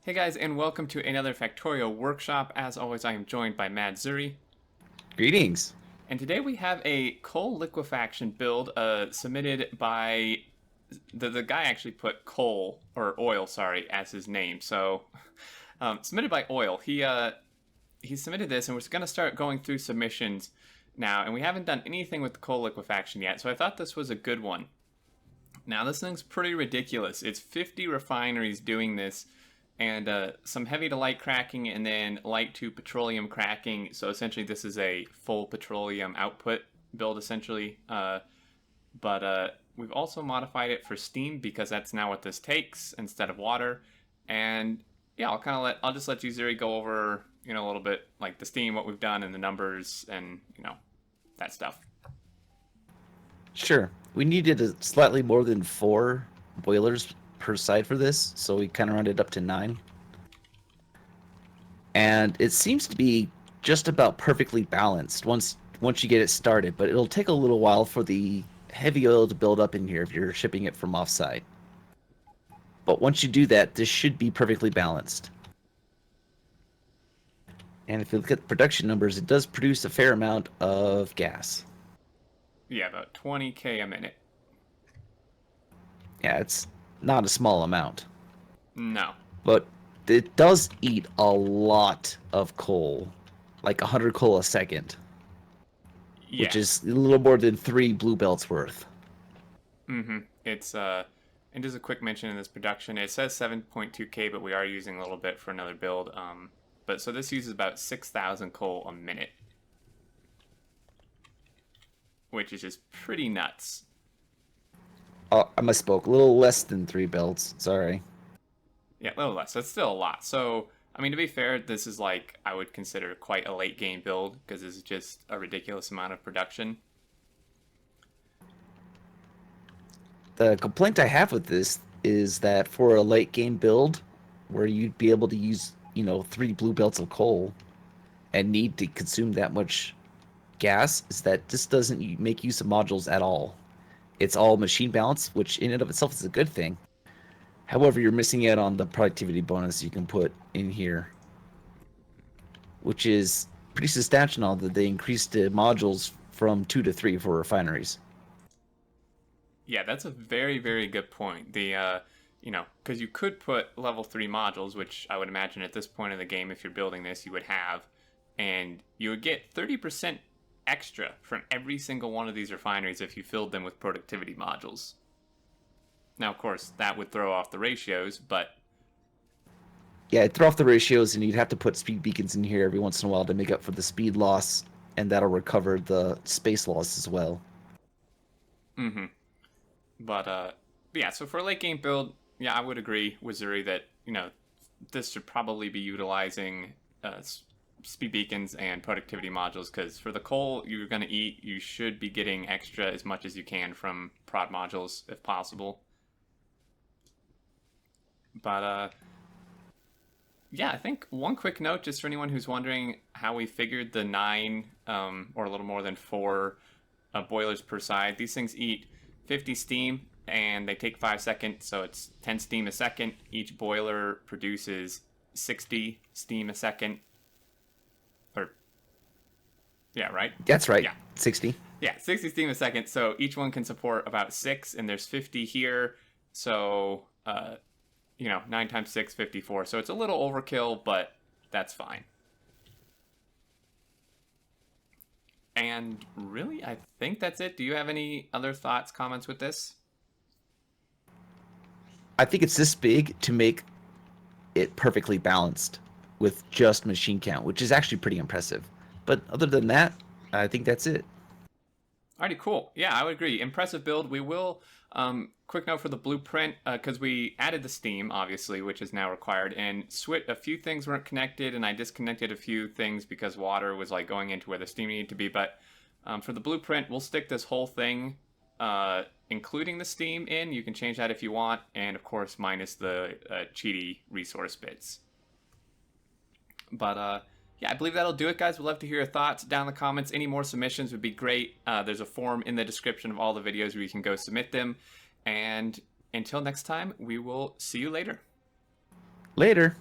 Hey guys, and welcome to another Factorio Workshop. As always, I am joined by Mad Zuri. Greetings. And today we have a coal liquefaction build submitted by... The guy actually put coal, or oil, sorry, as his name. So, submitted by Oil. He submitted this, and we're going to start going through submissions now. And we haven't done anything with the coal liquefaction yet, so I thought this was a good one. Now, this thing's pretty ridiculous. It's 50 refineries doing this, and some heavy to light cracking, and then light to petroleum cracking. So essentially this is a full petroleum output build essentially. But we've also modified it for steam because that's now what this takes instead of water. And yeah, I'll just let you, Zuri, go over, a little bit like the steam, what we've done, and the numbers, and that stuff. Sure. We needed slightly more than 4 boilers per side for this, so we kind of rounded up to 9. And it seems to be just about perfectly balanced once you get it started, but it'll take a little while for the heavy oil to build up in here if you're shipping it from offsite. But once you do that, this should be perfectly balanced. And if you look at the production numbers, it does produce a fair amount of gas. Yeah, about 20K a minute. Yeah, it's not a small amount. No. But it does eat a lot of coal, like 100 coal a second, Yeah. which is a little more than 3 blue belts worth. It's and just a quick mention in this production, it says 7.2K, but we are using a little bit for another build. But so this uses about 6,000 coal a minute, which is just pretty nuts. Oh, I misspoke. A little less than 3 belts. Sorry. Yeah, a little less. That's still a lot. So, I mean, to be fair, this is like, I would consider quite a late game build because this is just a ridiculous amount of production. The complaint I have with this is that for a late game build, where you'd be able to use, 3 blue belts of coal and need to consume that much gas, is that this doesn't make use of modules at all. It's all machine balance, which in and of itself is a good thing. However, you're missing out on the productivity bonus you can put in here, which is pretty substantial now that they increased the modules from 2 to 3 for refineries. Yeah, that's a very, very good point. Because you could put level 3 modules, which I would imagine at this point in the game, if you're building this, you would have, and you would get 30% extra from every single one of these refineries if you filled them with productivity modules. Now, of course, that would throw off the ratios, but... Yeah, it'd throw off the ratios, and you'd have to put speed beacons in here every once in a while to make up for the speed loss, and that'll recover the space loss as well. But, yeah, so for a late game build, yeah, I would agree with Zuri that, this should probably be utilizing speed beacons and productivity modules, because for the coal you're going to eat, you should be getting extra as much as you can from prod modules if possible. But yeah, I think one quick note just for anyone who's wondering how we figured the 9 or a little more than 4 boilers per side. These things eat 50 steam and they take 5 seconds, so it's 10 steam a second. Each boiler produces 60 steam a second. Yeah, right? That's right. Yeah. 60. Yeah, 60 steam a second. So each one can support about 6, and there's 50 here. So, 9 times 6, 54. So it's a little overkill, but that's fine. And really, I think that's it. Do you have any other thoughts, comments with this? I think it's this big to make it perfectly balanced with just machine count, which is actually pretty impressive. But other than that, I think that's it. Alrighty, cool. Yeah, I would agree. Impressive build. We will, quick note for the blueprint, because we added the steam, obviously, which is now required, and a few things weren't connected, and I disconnected a few things because water was like going into where the steam needed to be. But for the blueprint, we'll stick this whole thing, including the steam in. You can change that if you want, and of course, minus the cheaty resource bits. But, yeah, I believe that'll do it, guys. We'd love to hear your thoughts down in the comments. Any more submissions would be great. There's a form in the description of all the videos where you can go submit them. And until next time, we will see you later. Later.